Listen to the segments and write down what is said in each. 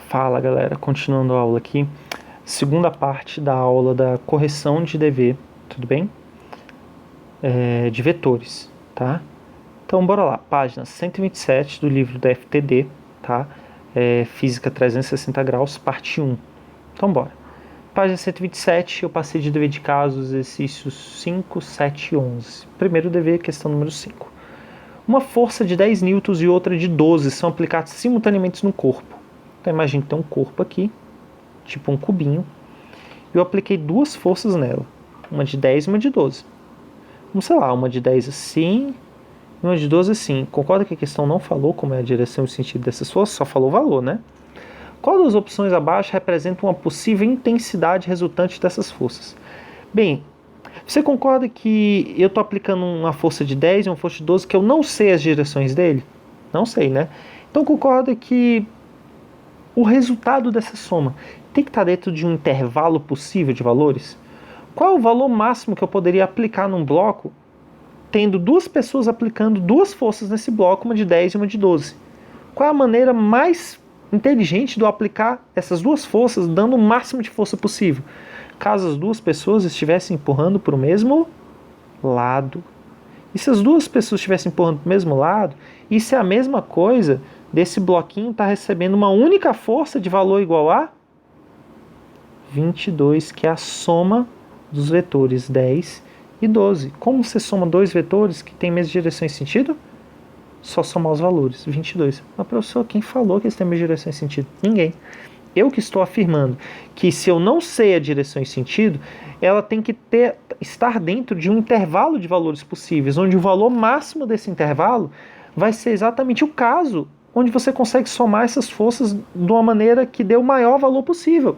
Fala galera, continuando a aula aqui, segunda parte da aula da correção de dever, tudo bem? De vetores, tá? Então bora lá, página 127 do livro da FTD, tá? Física 360 graus, parte 1. Então bora. Página 127, eu passei de dever de caso, exercícios 5, 7 e 11. Primeiro dever, questão número 5. Uma força de 10 newtons e outra de 12 são aplicadas simultaneamente no corpo. Então imagine que tem um corpo aqui, tipo um cubinho, e eu apliquei duas forças nela, uma de 10 e uma de 12. Vamos, sei lá, uma de 10 assim e uma de 12 assim. Concorda que a questão não falou como é a direção e o sentido dessas forças, só falou o valor, né? Qual das opções abaixo representa uma possível intensidade resultante dessas forças? Bem, você concorda que eu estou aplicando uma força de 10 e uma força de 12 que eu não sei as direções dele? Não sei, né? Então concorda que o resultado dessa soma tem que estar dentro de um intervalo possível de valores? Qual é o valor máximo que eu poderia aplicar num bloco tendo duas pessoas aplicando duas forças nesse bloco, uma de 10 e uma de 12? Qual é a maneira mais inteligente de eu aplicar essas duas forças dando o máximo de força possível? Caso as duas pessoas estivessem empurrando para o mesmo lado. E se as duas pessoas estivessem empurrando para o mesmo lado, isso é a mesma coisa desse bloquinho estar recebendo uma única força de valor igual a 22, que é a soma dos vetores 10 e 12. Como você soma dois vetores que têm a mesma direção e sentido? Só somar os valores, 22. Mas professor, quem falou que eles têm a mesma direção e sentido? Ninguém. Eu que estou afirmando que se eu não sei a direção e sentido, ela tem que estar dentro de um intervalo de valores possíveis, onde o valor máximo desse intervalo vai ser exatamente o caso onde você consegue somar essas forças de uma maneira que dê o maior valor possível,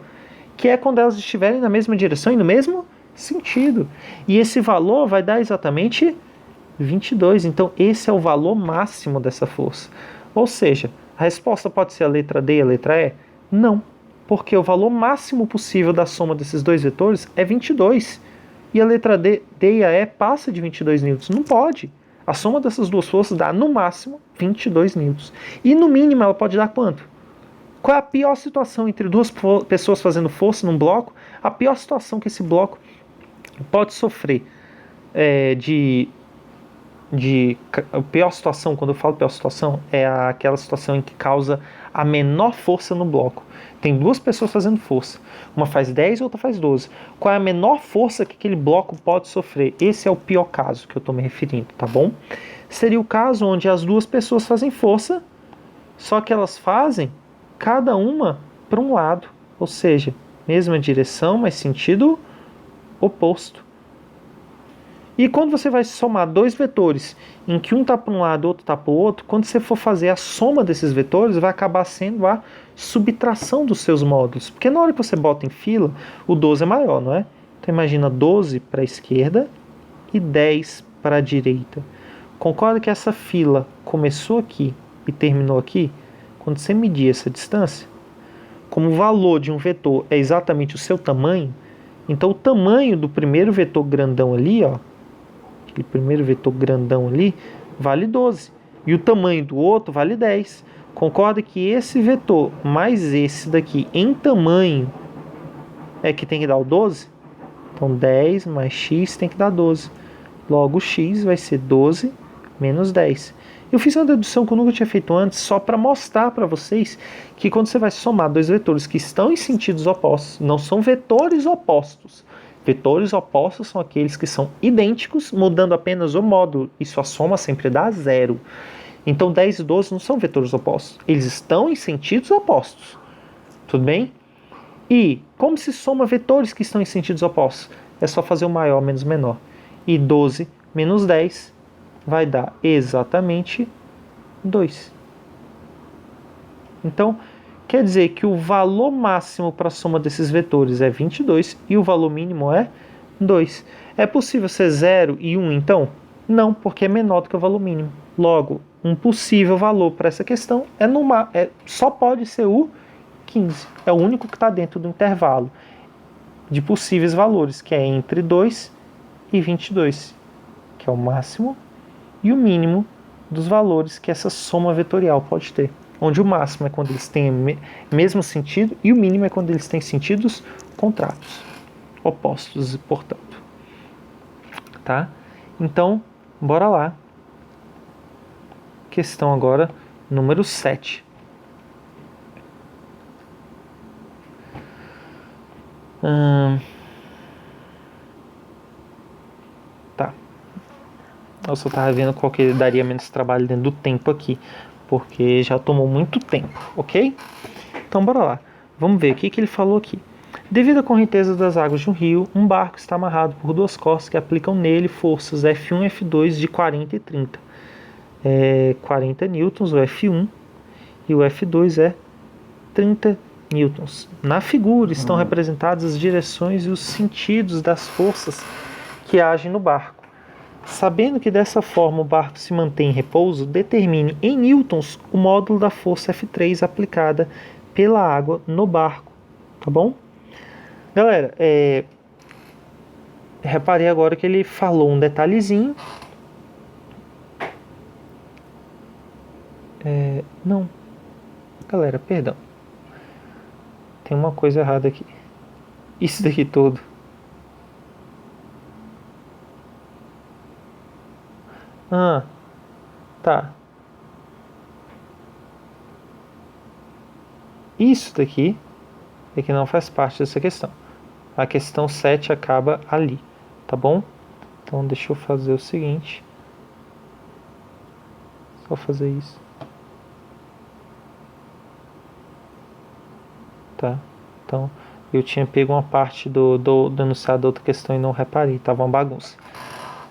que é quando elas estiverem na mesma direção e no mesmo sentido. E esse valor vai dar exatamente 22. Então esse é o valor máximo dessa força. Ou seja, a resposta pode ser a letra D e a letra E? Não, porque o valor máximo possível da soma desses dois vetores é 22. E a letra D e a E passa de 22 newtons. Não pode. A soma dessas duas forças dá, no máximo, 22 newtons. E no mínimo ela pode dar quanto? Qual é a pior situação entre duas pessoas fazendo força num bloco? A pior situação que esse bloco pode sofrer a pior situação, quando eu falo pior situação, é aquela situação em que causa a menor força no bloco. Tem duas pessoas fazendo força. Uma faz 10 e outra faz 12. Qual é a menor força que aquele bloco pode sofrer? Esse é o pior caso que eu estou me referindo, tá bom? Seria o caso onde as duas pessoas fazem força, só que elas fazem cada uma para um lado. Ou seja, mesma direção, mas sentido oposto. E quando você vai somar dois vetores, em que um está para um lado e outro está para o outro, quando você for fazer a soma desses vetores, vai acabar sendo a subtração dos seus módulos. Porque na hora que você bota em fila, o 12 é maior, não é? Então imagina 12 para a esquerda e 10 para a direita. Concorda que essa fila começou aqui e terminou aqui? Quando você medir essa distância, como o valor de um vetor é exatamente o seu tamanho, então o tamanho do primeiro vetor grandão ali, ó, aquele primeiro vetor grandão ali, vale 12. E o tamanho do outro vale 10. Concorda que esse vetor mais esse daqui em tamanho é que tem que dar o 12? Então 10 mais x tem que dar 12. Logo x vai ser 12 menos 10. Eu fiz uma dedução que eu nunca tinha feito antes, só para mostrar para vocês que quando você vai somar dois vetores que estão em sentidos opostos, não são vetores opostos. Vetores opostos são aqueles que são idênticos, mudando apenas o módulo, e sua soma sempre dá 0. Então 10 e 12 não são vetores opostos, eles estão em sentidos opostos. Tudo bem? E como se soma vetores que estão em sentidos opostos? É só fazer o maior menos o menor. E 12 menos 10 vai dar exatamente 2. Então, quer dizer que o valor máximo para a soma desses vetores é 22 e o valor mínimo é 2. É possível ser 0 e 1 então? Não, porque é menor do que o valor mínimo. Logo, um possível valor para essa questão só pode ser o 15. É o único que está dentro do intervalo de possíveis valores, que é entre 2 e 22, que é o máximo e o mínimo dos valores que essa soma vetorial pode ter. onde o máximo é quando eles têm mesmo sentido e o mínimo é quando eles têm sentidos contrários, opostos, portanto. Tá? Então, bora lá. Questão agora número 7. Tá. Eu só tava vendo qual que daria menos trabalho dentro do tempo aqui, porque já tomou muito tempo, ok? Então bora lá. Vamos ver o que ele falou aqui. Devido à correnteza das águas de um rio, um barco está amarrado por duas cordas que aplicam nele forças F1 e F2 de 40 e 30. 40 newtons o F1 e o F2 é 30 newtons. Na figura estão representadas as direções e os sentidos das forças que agem no barco. Sabendo que dessa forma o barco se mantém em repouso, determine em newtons o módulo da força F3 aplicada pela água no barco. Tá bom? Galera, reparei agora que ele falou um detalhezinho. Não. Galera, perdão. Tem uma coisa errada aqui. Isso daqui todo. Tá. Isso daqui é que não faz parte dessa questão. A questão 7 acaba ali, tá bom? Então deixa eu fazer o seguinte. Só fazer isso. Tá? Então, eu tinha pego uma parte do enunciado da outra questão e não reparei, tava uma bagunça.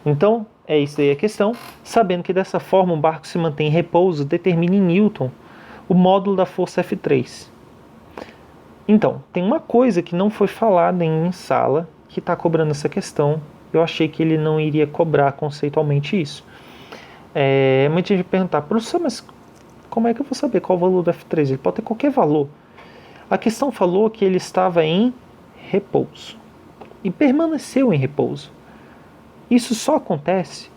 Então, é isso aí a questão. Sabendo que dessa forma um barco se mantém em repouso, determine em Newton o módulo da força F3. Então, tem uma coisa que não foi falada em sala que está cobrando essa questão. Eu achei que ele não iria cobrar conceitualmente isso. Muita gente vai perguntar, professor, mas como é que eu vou saber qual o valor do F3? Ele pode ter qualquer valor. A questão falou que ele estava em repouso e permaneceu em repouso. Isso só acontece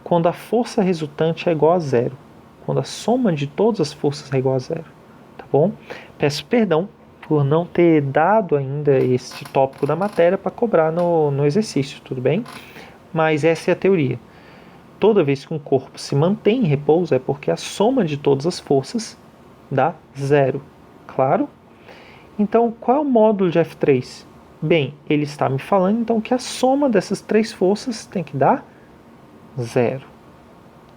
quando a força resultante é igual a zero, quando a soma de todas as forças é igual a zero, tá bom? Peço perdão por não ter dado ainda este tópico da matéria para cobrar no exercício, tudo bem? Mas essa é a teoria. Toda vez que um corpo se mantém em repouso é porque a soma de todas as forças dá zero, claro? Então, qual é o módulo de F3? Bem, ele está me falando então que a soma dessas três forças tem que dar zero.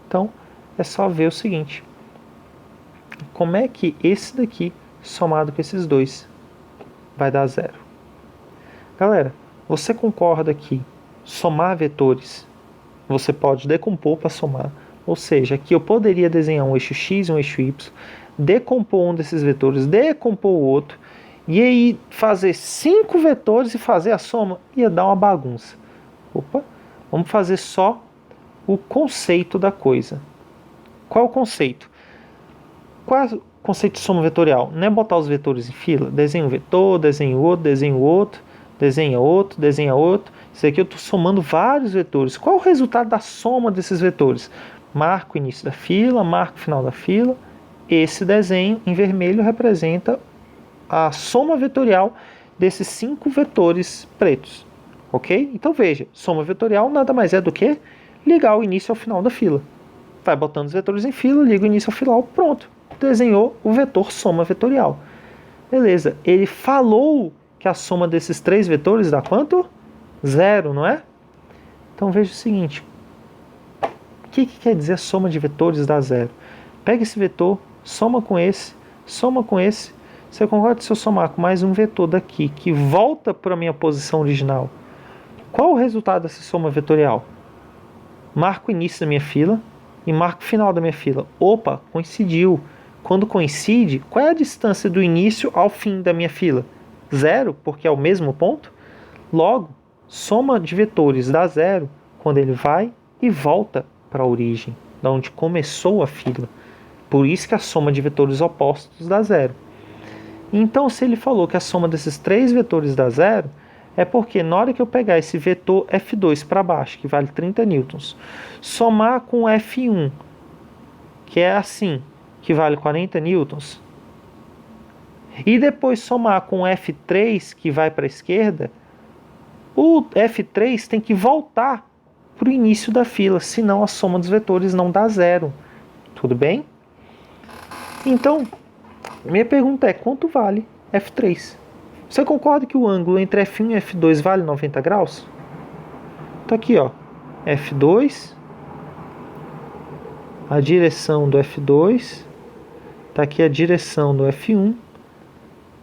Então, é só ver o seguinte. Como é que esse daqui, somado com esses dois, vai dar zero? Galera, você concorda que somar vetores, você pode decompor para somar. Ou seja, aqui eu poderia desenhar um eixo X e um eixo Y, decompor um desses vetores, decompor o outro, e aí fazer 5 vetores e fazer a soma ia dar uma bagunça. Vamos fazer só o conceito da coisa. Qual é o conceito? Qual é o conceito de soma vetorial? Não é botar os vetores em fila? Desenha um vetor, desenha outro, desenha outro, desenha outro, desenha outro. Isso aqui eu estou somando vários vetores. Qual é o resultado da soma desses vetores? Marco o início da fila, marco o final da fila. Esse desenho em vermelho representa a soma vetorial desses 5 vetores pretos, ok? Então veja, soma vetorial nada mais é do que ligar o início ao final da fila. Vai botando os vetores em fila, liga o início ao final, pronto. Desenhou o vetor soma vetorial. Beleza, ele falou que a soma desses 3 vetores dá quanto? Zero, não é? Então veja o seguinte, o que quer dizer a soma de vetores dá zero? Pega esse vetor, soma com esse, você concorda se eu somar com mais um vetor daqui, que volta para a minha posição original? Qual o resultado dessa soma vetorial? Marco o início da minha fila e marco o final da minha fila. Opa, coincidiu. Quando coincide, qual é a distância do início ao fim da minha fila? Zero, porque é o mesmo ponto? Logo, soma de vetores dá zero quando ele vai e volta para a origem, da onde começou a fila. Por isso que a soma de vetores opostos dá zero. Então, se ele falou que a soma desses 3 vetores dá zero, é porque na hora que eu pegar esse vetor F2 para baixo, que vale 30 newtons, somar com F1, que é assim, que vale 40 newtons, e depois somar com o F3 que vai para a esquerda, o F3 tem que voltar para o início da fila, senão a soma dos vetores não dá zero. Tudo bem? Então, minha pergunta é, quanto vale F3? Você concorda que o ângulo entre F1 e F2 vale 90 graus? Tá aqui, ó, F2, a direção do F2, tá aqui a direção do F1.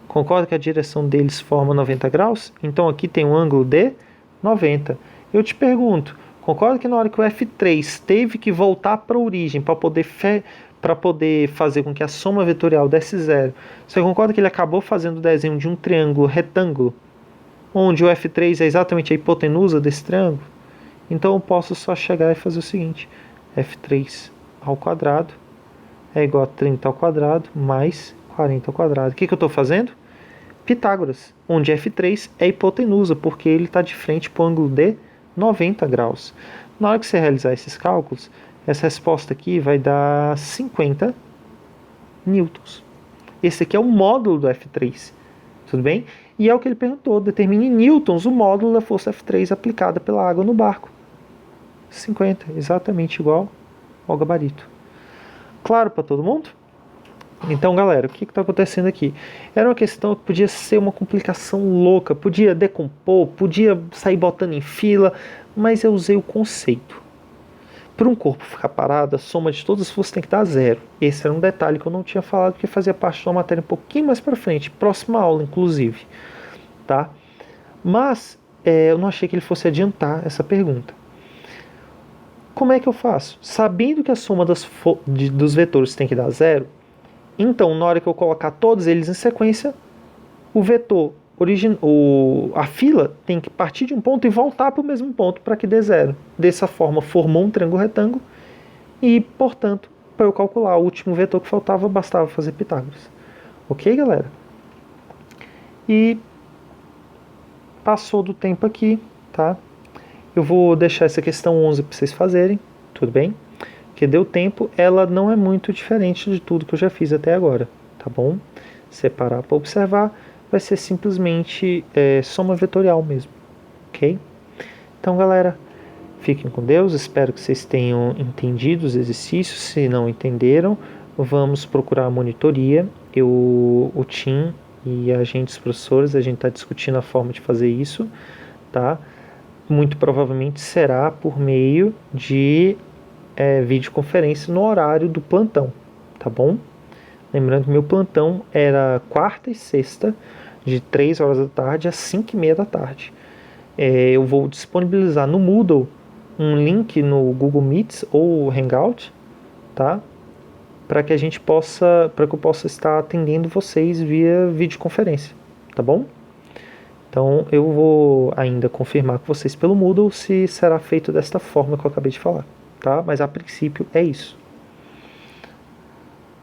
Concorda que a direção deles forma 90 graus? Então aqui tem um ângulo de 90. Eu te pergunto, concorda que na hora que o F3 teve que voltar para a origem para poder fazer com que a soma vetorial desse zero, você concorda que ele acabou fazendo o desenho de um triângulo retângulo, onde o F3 é exatamente a hipotenusa desse triângulo? Então eu posso só chegar e fazer o seguinte, F3 ao quadrado é igual a 30 ao quadrado mais 40 ao quadrado. O que eu estou fazendo? Pitágoras, onde F3 é hipotenusa, porque ele está de frente para o ângulo de 90 graus. Na hora que você realizar esses cálculos, essa resposta aqui vai dar 50 newtons. Esse aqui é o módulo do F3, tudo bem? E é o que ele perguntou, determine em newtons o módulo da força F3 aplicada pela água no barco. 50, exatamente igual ao gabarito. Claro para todo mundo? Então, galera, o que está acontecendo aqui? Era uma questão que podia ser uma complicação louca, podia decompor, podia sair botando em fila, mas eu usei o conceito. Para um corpo ficar parado, a soma de todas as forças tem que dar zero. Esse era um detalhe que eu não tinha falado, que fazia parte de uma matéria um pouquinho mais para frente, próxima aula, inclusive. Tá? Mas eu não achei que ele fosse adiantar essa pergunta. Como é que eu faço? Sabendo que a soma dos vetores tem que dar zero, então, na hora que eu colocar todos eles em sequência, o vetor, a fila tem que partir de um ponto e voltar para o mesmo ponto para que dê zero. Dessa forma, formou um triângulo retângulo e, portanto, para eu calcular o último vetor que faltava, bastava fazer Pitágoras. Ok, galera? E passou do tempo aqui, tá? Eu vou deixar essa questão 11 para vocês fazerem, tudo bem? Que deu tempo, ela não é muito diferente de tudo que eu já fiz até agora, tá bom? Separar para observar, vai ser simplesmente soma vetorial mesmo, ok? Então, galera, fiquem com Deus, espero que vocês tenham entendido os exercícios. Se não entenderam, vamos procurar a monitoria. O Tim e a gente, os professores, a gente está discutindo a forma de fazer isso, tá? Muito provavelmente será por meio de videoconferência no horário do plantão, tá bom? Lembrando que meu plantão era quarta e sexta, de 3 horas da tarde às 5h30 da tarde. Eu vou disponibilizar no Moodle um link no Google Meets ou Hangout, tá? Para que eu possa estar atendendo vocês via videoconferência, tá bom? Então eu vou ainda confirmar com vocês pelo Moodle se será feito desta forma que eu acabei de falar, tá? Mas a princípio é isso.